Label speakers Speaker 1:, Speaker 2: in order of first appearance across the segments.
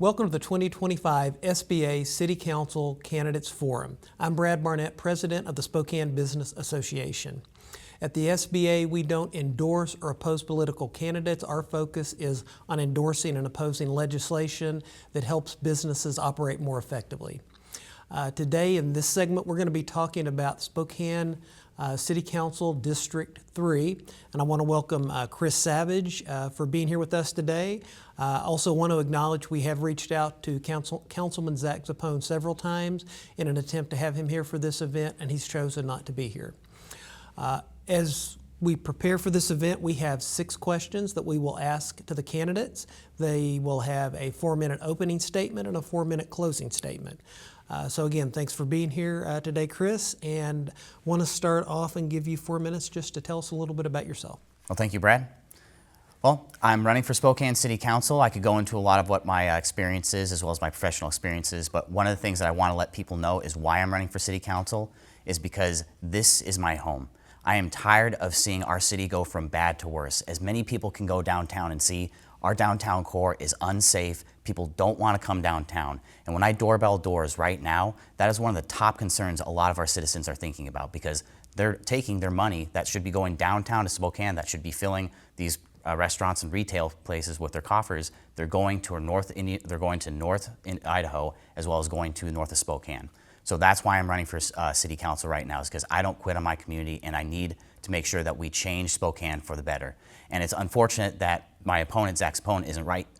Speaker 1: Welcome to the 2025 SBA City Council Candidates Forum. I'm Brad Barnett, President of the Spokane Business Association. At the SBA, we don't endorse or oppose political candidates. Our focus is on endorsing and opposing legislation that helps businesses operate more effectively. Today in this segment, we're going to be talking about Spokane City Council District 3, and I want to welcome Chris Savage for being here with us today. I also want to acknowledge we have reached out to Councilman Zach Zapone several times in an attempt to have him here for this event, and he's chosen not to be here. As we prepare for this event, we have 6 questions that we will ask to the candidates. They will have a 4-minute opening statement and a 4-minute closing statement. So again, thanks for being here today, Chris, and want to start off and give you 4 minutes just to tell us a little bit about yourself.
Speaker 2: Well, thank you, Brad. Well, I'm running for Spokane City Council. I could go into a lot of what my experience is as well as my professional experiences, but one of the things that I want to let people know is why I'm running for City Council is because this is my home. I am tired of seeing our city go from bad to worse. As many people can go downtown and see, our downtown core is unsafe. People don't want to come downtown. And when I doorbell doors right now, that is one of the top concerns a lot of our citizens are thinking about, because they're taking their money that should be going downtown to Spokane, that should be filling these restaurants and retail places with their coffers. They're going to north Idaho, as well as going to north of Spokane. So that's why I'm running for City Council right now, is because I don't quit on my community, and I need to make sure that we change Spokane for the better. And it's unfortunate that my opponent, Zach Zapone,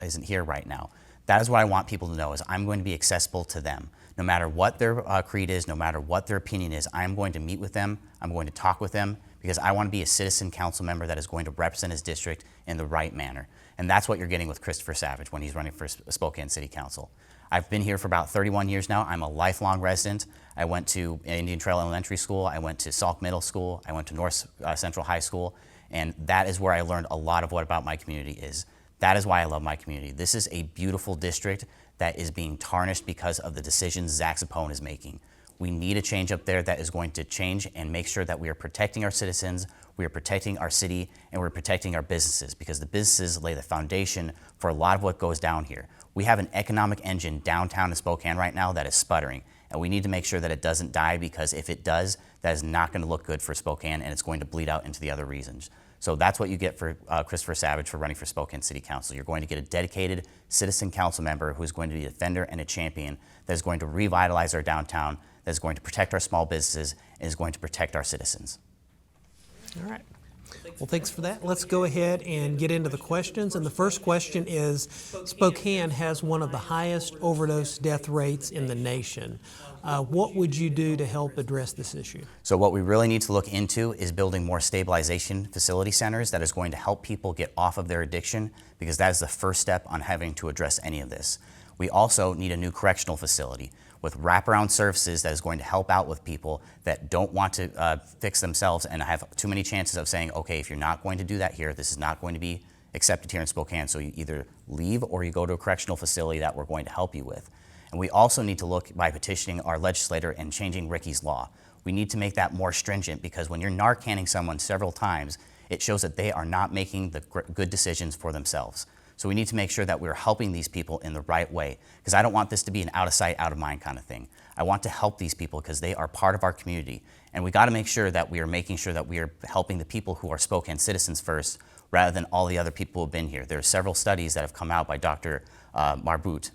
Speaker 2: isn't here right now. That is what I want people to know, is I'm going to be accessible to them. No matter what their creed is, no matter what their opinion is, I'm going to meet with them, I'm going to talk with them, because I want to be a citizen council member that is going to represent his district in the right manner. And that's what you're getting with Christopher Savage when he's running for Spokane City Council. I've been here for about 31 years now. I'm a lifelong resident. I went to Indian Trail Elementary School, I went to Salk Middle School, I went to North Central High School, and that is where I learned a lot of what about my community is. That is why I love my community. This is a beautiful district that is being tarnished because of the decisions Zach Zapone is making. We need a change up there that is going to change and make sure that we are protecting our citizens, we are protecting our city, and we're protecting our businesses, because the businesses lay the foundation for a lot of what goes down here. We have an economic engine downtown in Spokane right now that is sputtering, and we need to make sure that it doesn't die, because if it does, that is not going to look good for Spokane, and it's going to bleed out into the other regions. So that's what you get for Christopher Savage for running for Spokane City Council. You're going to get a dedicated citizen council member who is going to be a defender and a champion that is going to revitalize our downtown, that is going to protect our small businesses, and is going to protect our citizens.
Speaker 1: All right. Well, thanks for that. Let's go ahead and get into the questions. And the first question is, Spokane has one of the highest overdose death rates in the nation. What would you do to help address this issue?
Speaker 2: So what we really need to look into is building more stabilization facility centers that is going to help people get off of their addiction, because that is the first step on having to address any of this. We also need a new correctional facility with wraparound services that is going to help out with people that don't want to fix themselves and have too many chances of saying, okay, if you're not going to do that here, this is not going to be accepted here in Spokane, so you either leave or you go to a correctional facility that we're going to help you with. And we also need to look by petitioning our legislator and changing Ricky's law. We need to make that more stringent, because when you're Narcanning someone several times, it shows that they are not making the good decisions for themselves. So we need to make sure that we're helping these people in the right way, because I don't want this to be an out of sight, out of mind kind of thing. I want to help these people because they are part of our community, and we got to make sure that we are making sure that we are helping the people who are Spokane citizens first, rather than all the other people who have been here. There are several studies that have come out by Dr. Marbut,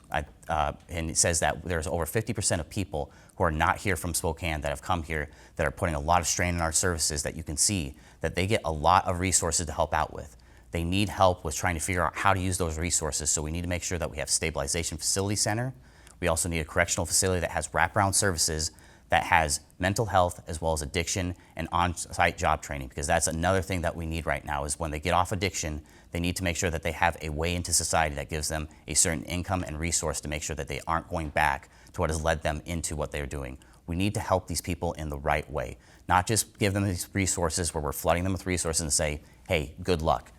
Speaker 2: and it says that there's over 50% of people who are not here from Spokane that have come here that are putting a lot of strain on our services, that you can see that they get a lot of resources to help out with. They need help with trying to figure out how to use those resources, so we need to make sure that we have stabilization facility center. We also need a correctional facility that has wraparound services, that has mental health as well as addiction and on-site job training, because that's another thing that we need right now, is when they get off addiction, they need to make sure that they have a way into society that gives them a certain income and resource to make sure that they aren't going back to what has led them into what they're doing. We need to help these people in the right way, not just give them these resources where we're flooding them with resources and say, hey, good luck.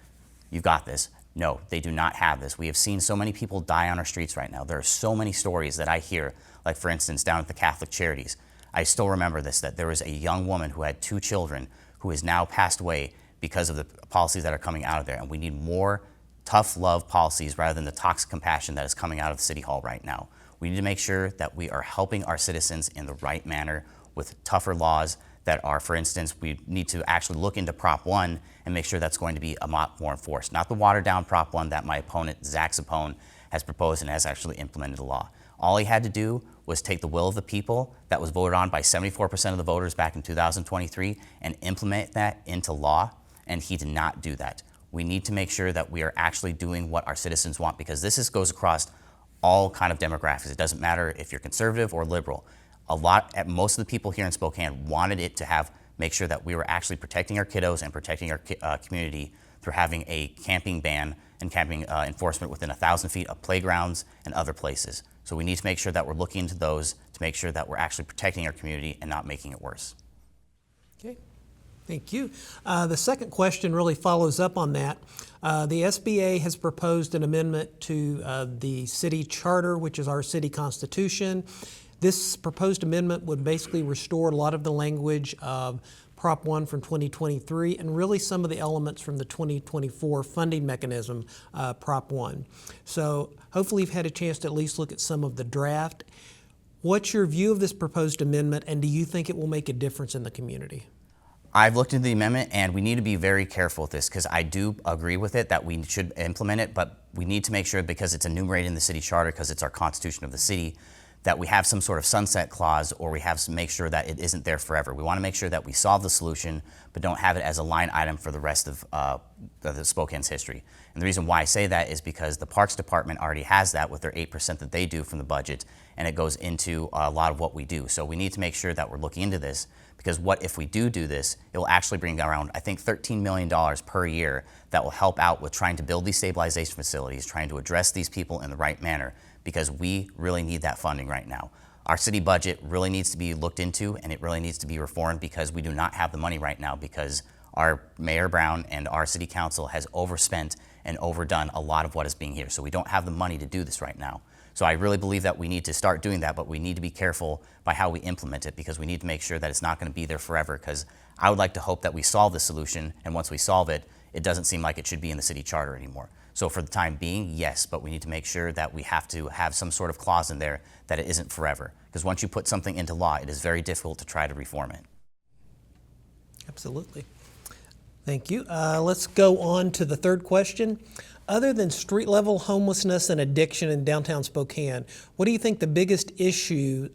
Speaker 2: You've got this. No, they do not have this. We have seen so many people die on our streets right now. There are so many stories that I hear, like for instance, down at the Catholic Charities. I still remember this, that there was a young woman who had 2 children who has now passed away because of the policies that are coming out of there. And we need more tough love policies rather than the toxic compassion that is coming out of City Hall right now. We need to make sure that we are helping our citizens in the right manner with tougher laws that are, for instance, we need to actually look into Prop 1 and make sure that's going to be a lot more enforced. Not the watered down Prop 1 that my opponent, Zach Sapone, has proposed and has actually implemented the law. All he had to do was take the will of the people that was voted on by 74% of the voters back in 2023 and implement that into law, and he did not do that. We need to make sure that we are actually doing what our citizens want, because goes across all kind of demographics. It doesn't matter if you're conservative or liberal. Most of the people here in Spokane wanted it to make sure that we were actually protecting our kiddos and protecting our community through having a camping ban and camping enforcement within 1,000 feet of playgrounds and other places. So we need to make sure that we're looking into those to make sure that we're actually protecting our community and not making it worse.
Speaker 1: Okay, thank you. The second question really follows up on that. The SBA has proposed an amendment to the city charter, which is our city constitution. This proposed amendment would basically restore a lot of the language of Prop 1 from 2023 and really some of the elements from the 2024 funding mechanism, Prop 1. So hopefully you've had a chance to at least look at some of the draft. What's your view of this proposed amendment, and do you think it will make a difference in the community?
Speaker 2: I've looked into the amendment, and we need to be very careful with this, because I do agree with it that we should implement it, but we need to make sure, because it's enumerated in the city charter, because it's our constitution of the city, that we have some sort of sunset clause, or we have to make sure that it isn't there forever. We want to make sure that we solve the solution, but don't have it as a line item for the rest of the Spokane's history. And the reason why I say that is because the Parks Department already has that with their 8% that they do from the budget, and it goes into a lot of what we do. So we need to make sure that we're looking into this, because what if we do this, it will actually bring around, I think, $13 million per year that will help out with trying to build these stabilization facilities, trying to address these people in the right manner, because we really need that funding right now. Our city budget really needs to be looked into, and it really needs to be reformed, because we do not have the money right now, because our Mayor Brown and our city council has overspent and overdone a lot of what is being here. So we don't have the money to do this right now. So I really believe that we need to start doing that, but we need to be careful by how we implement it, because we need to make sure that it's not going to be there forever, because I would like to hope that we solve the solution, and once we solve it, it doesn't seem like it should be in the city charter anymore. So for the time being, yes, but we need to make sure that we have to have some sort of clause in there that it isn't forever. Because once you put something into law, it is very difficult to try to reform it.
Speaker 1: Absolutely. Thank you. Let's go on to the third question. Other than street level homelessness and addiction in downtown Spokane, what do you think the biggest issue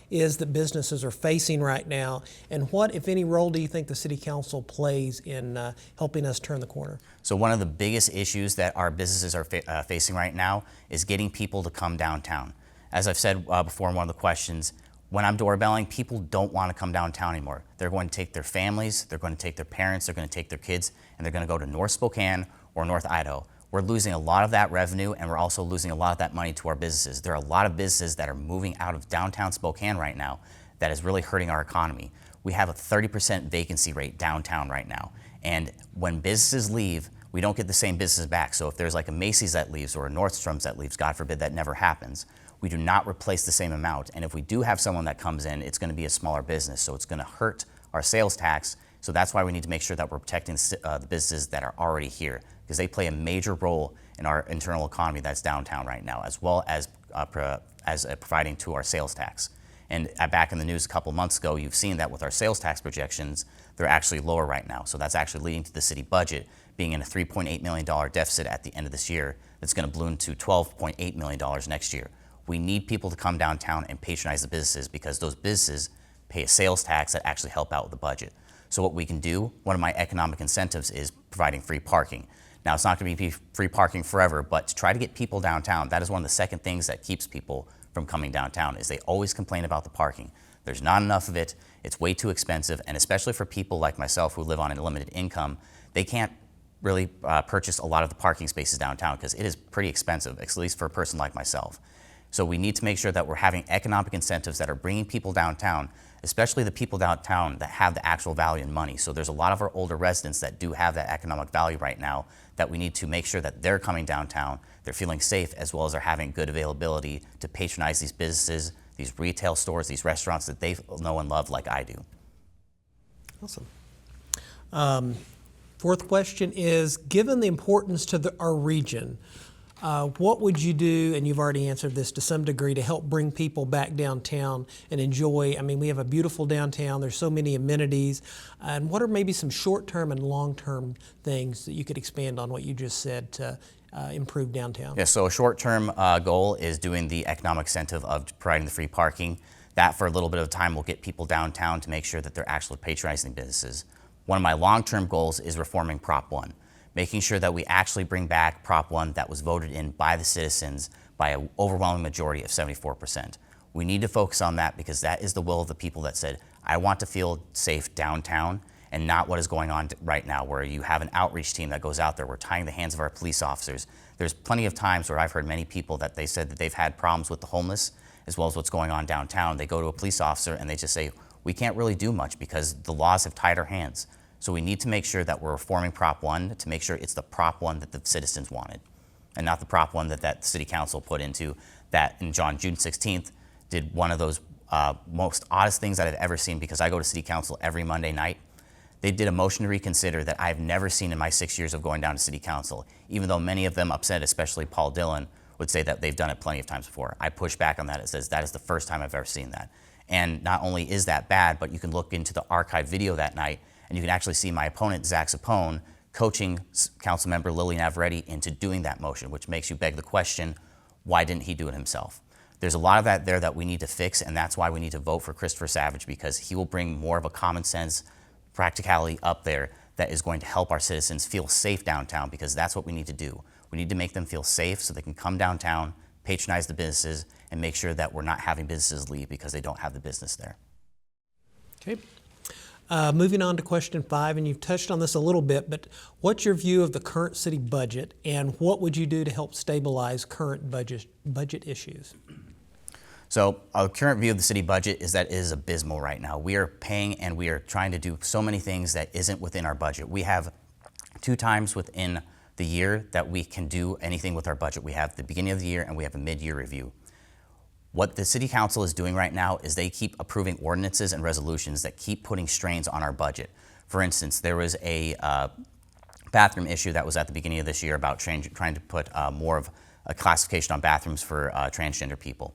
Speaker 1: is that businesses are facing right now? And what, if any, role do you think the City Council plays in helping us turn the corner?
Speaker 2: So one of the biggest issues that our businesses are facing right now is getting people to come downtown. As I've said before in one of the questions, when I'm doorbelling, people don't want to come downtown anymore. They're going to take their families, they're going to take their parents, they're going to take their kids, and they're going to go to North Spokane or North Idaho. We're losing a lot of that revenue, and we're also losing a lot of that money to our businesses. There are a lot of businesses that are moving out of downtown Spokane right now that is really hurting our economy. We have a 30% vacancy rate downtown right now. And when businesses leave, we don't get the same businesses back. So if there's like a Macy's that leaves or a Nordstrom's that leaves, God forbid that never happens, we do not replace the same amount. And if we do have someone that comes in, it's going to be a smaller business. So it's going to hurt our sales tax. So that's why we need to make sure that we're protecting the businesses that are already here, because they play a major role in our internal economy that's downtown right now, as well as providing to our sales tax. And back in the news a couple months ago, you've seen that with our sales tax projections, they're actually lower right now. So that's actually leading to the city budget being in a $3.8 million deficit at the end of this year. That's going to balloon to $12.8 million next year. We need people to come downtown and patronize the businesses, because those businesses pay a sales tax that actually help out with the budget. So what we can do, one of my economic incentives is providing free parking. Now, it's not going to be free parking forever, but to try to get people downtown, that is one of the second things that keeps people from coming downtown, is they always complain about the parking. There's not enough of it, it's way too expensive, and especially for people like myself who live on a limited income, they can't really purchase a lot of the parking spaces downtown, because it is pretty expensive, at least for a person like myself. So we need to make sure that we're having economic incentives that are bringing people downtown, especially the people downtown that have the actual value in money. So there's a lot of our older residents that do have that economic value right now, that we need to make sure that they're coming downtown, they're feeling safe, as well as they're having good availability to patronize these businesses, these retail stores, these restaurants that they know and love like I do.
Speaker 1: Awesome. Fourth question is, given the importance to our region, what would you do, and you've already answered this to some degree, to help bring people back downtown and enjoy? I mean, we have a beautiful downtown. There's so many amenities. And what are maybe some short-term and long-term things that you could expand on what you just said to improve downtown?
Speaker 2: Yeah, so a short-term goal is doing the economic incentive of providing the free parking. That for a little bit of time will get people downtown to make sure that they're actually patronizing businesses. One of my long-term goals is reforming Prop 1, making sure that we actually bring back Prop 1 that was voted in by the citizens by an overwhelming majority of 74%. We need to focus on that because that is the will of the people that said, I want to feel safe downtown, and not what is going on right now where you have an outreach team that goes out there. We're tying the hands of our police officers. There's plenty of times where I've heard many people that they said that they've had problems with the homeless as well as what's going on downtown. They go to a police officer and they just say, we can't really do much because the laws have tied our hands. So we need to make sure that we're reforming Prop 1 to make sure it's the Prop 1 that the citizens wanted and not the Prop 1 that City Council put into that in June 16th did one of those most oddest things that I've ever seen, because I go to City Council every Monday night. They did a motion to reconsider that I've never seen in my 6 years of going down to City Council, even though many of them upset, especially Paul Dillon, would say that they've done it plenty of times before. I push back on that. It says that is the first time I've ever seen that. And not only is that bad, but you can look into the archive video that night and you can actually see my opponent, Zach Sapone, coaching Councilmember Lily Navarrete into doing that motion, which makes you beg the question, why didn't he do it himself? There's a lot of that there that we need to fix, and that's why we need to vote for Christopher Savage, because he will bring more of a common sense practicality up there that is going to help our citizens feel safe downtown, because that's what we need to do. We need to make them feel safe so they can come downtown, patronize the businesses, and make sure that we're not having businesses leave because they don't have the business there.
Speaker 1: Okay. Moving on to question 5, and you've touched on this a little bit, but what's your view of the current city budget, and what would you do to help stabilize current budget issues?
Speaker 2: So our current view of the city budget is that it is abysmal right now. We are paying and we are trying to do so many things that isn't within our budget. We have 2 times within the year that we can do anything with our budget. We have the beginning of the year and we have a mid-year review. What the City Council is doing right now is they keep approving ordinances and resolutions that keep putting strains on our budget. For instance, there was a bathroom issue that was at the beginning of this year about trying to put more of a classification on bathrooms for transgender people.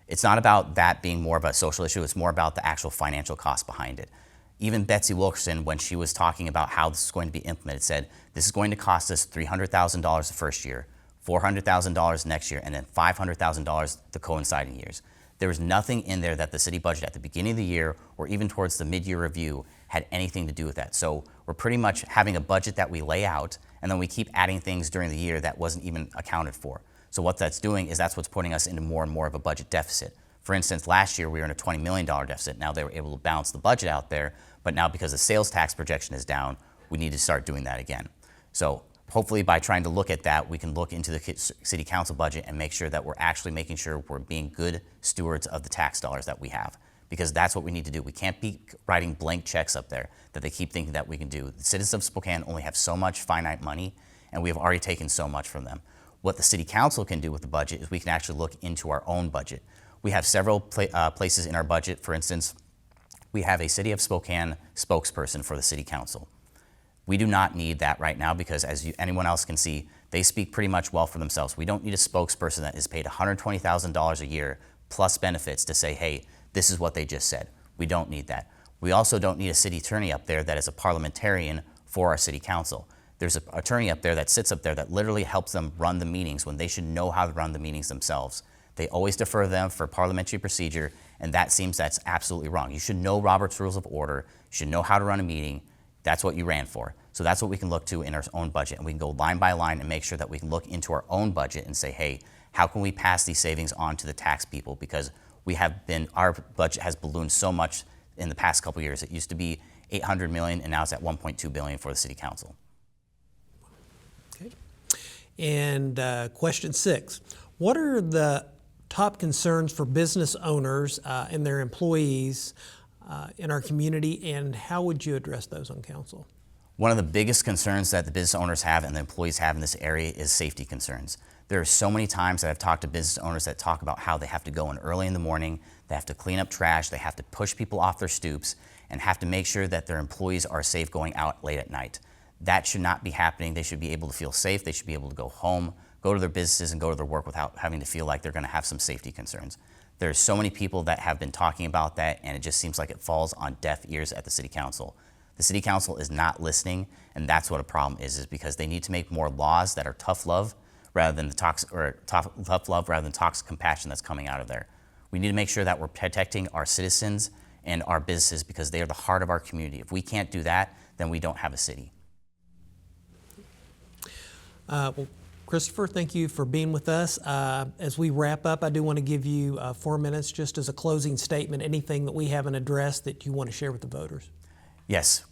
Speaker 2: It's not about that being more of a social issue, it's more about the actual financial cost behind it. Even Betsy Wilkerson, when she was talking about how this is going to be implemented, said this is going to cost us $300,000 the first year, $400,000 next year, and then $500,000 the coinciding years. There was nothing in there that the city budget at the beginning of the year or even towards the mid-year review had anything to do with that. So we're pretty much having a budget that we lay out and then we keep adding things during the year that wasn't even accounted for. So what that's doing is that's what's putting us into more and more of a budget deficit. For instance, last year we were in a $20 million deficit. Now they were able to balance the budget out there, but now because the sales tax projection is down, we need to start doing that again. So hopefully by trying to look at that, we can look into the city council budget and make sure that we're actually making sure we're being good stewards of the tax dollars that we have, because that's what we need to do. We can't be writing blank checks up there that they keep thinking that we can do. The citizens of Spokane only have so much finite money, and we have already taken so much from them. What the city council can do with the budget is we can actually look into our own budget. We have several places in our budget. For instance, we have a City of Spokane spokesperson for the city council. We do not need that right now because, as anyone else can see, they speak pretty much well for themselves. We don't need a spokesperson that is paid $120,000 a year plus benefits to say, hey, this is what they just said. We don't need that. We also don't need a city attorney up there that is a parliamentarian for our city council. There's an attorney up there that sits up there that literally helps them run the meetings when they should know how to run the meetings themselves. They always defer them for parliamentary procedure, and that's absolutely wrong. You should know Robert's Rules of Order. You should know how to run a meeting. That's what you ran for. So that's what we can look to in our own budget, and we can go line by line and make sure that we can look into our own budget and say, hey, how can we pass these savings on to the tax people? Because our budget has ballooned so much in the past couple of years. It used to be $800 million, and now it's at $1.2 billion for the city council.
Speaker 1: Okay. And question 6, what are the top concerns for business owners and their employees in our community, and how would you address those on council?
Speaker 2: One of the biggest concerns that the business owners have and the employees have in this area is safety concerns. There are so many times that I've talked to business owners that talk about how they have to go in early in the morning, they have to clean up trash, they have to push people off their stoops, and have to make sure that their employees are safe going out late at night. That should not be happening. They should be able to feel safe. They should be able to go home, go to their businesses, and go to their work without having to feel like they're going to have some safety concerns. There's so many people that have been talking about that, and it just seems like it falls on deaf ears at the City Council. The City Council is not listening, and that's what a problem is because they need to make more laws that are tough love rather than tough love rather than toxic compassion that's coming out of there. We need to make sure that we're protecting our citizens and our businesses because they are the heart of our community. If we can't do that, then we don't have a city.
Speaker 1: Well, Christopher, thank you for being with us. As we wrap up, I do want to give you 4 minutes just as a closing statement, anything that we haven't addressed that you want to share with the voters.
Speaker 2: Yes,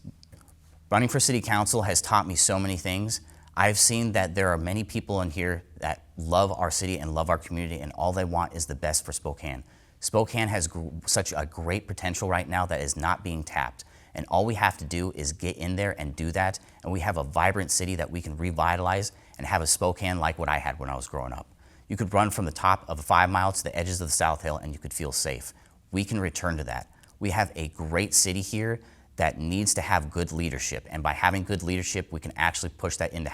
Speaker 2: running for City Council has taught me so many things. I've seen that there are many people in here that love our city and love our community, and all they want is the best for Spokane. Spokane has such a great potential right now that is not being tapped. And all we have to do is get in there and do that, and we have a vibrant city that we can revitalize and have a Spokane like what I had when I was growing up. You could run from the top of the 5 Mile to the edges of the South Hill and you could feel safe. We can return to that. We have a great city here that needs to have good leadership, and by having good leadership, we can actually push that into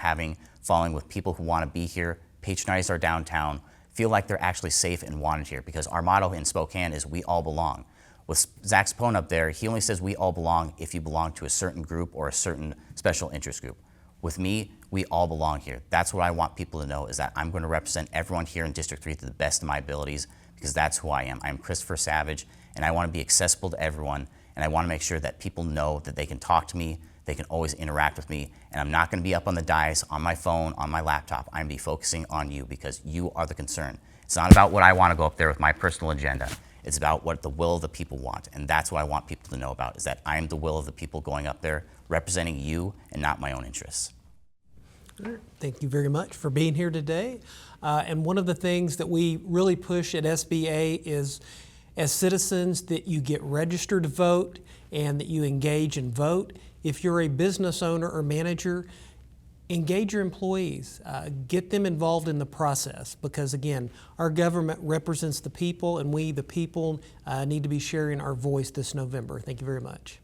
Speaker 2: following with people who want to be here, patronize our downtown, feel like they're actually safe and wanted here, because our motto in Spokane is we all belong. With Zach Sapone up there, he only says we all belong if you belong to a certain group or a certain special interest group. With me, we all belong here. That's what I want people to know, is that I'm going to represent everyone here in District 3 to the best of my abilities, because that's who I am. I'm Christopher Savage, and I want to be accessible to everyone, and I want to make sure that people know that they can talk to me, they can always interact with me, and I'm not going to be up on the dais, on my phone, on my laptop. I'm going to be focusing on you, because you are the concern. It's not about what I want to go up there with my personal agenda. It's about what the will of the people want, and that's what I want people to know about, is that I'm the will of the people going up there, representing you and not my own interests.
Speaker 1: Thank you very much for being here today. And one of the things that we really push at SBA is, as citizens, that you get registered to vote and that you engage and vote. If you're a business owner or manager, engage your employees, get them involved in the process, because again, our government represents the people, and we, the people, need to be sharing our voice this November. Thank you very much.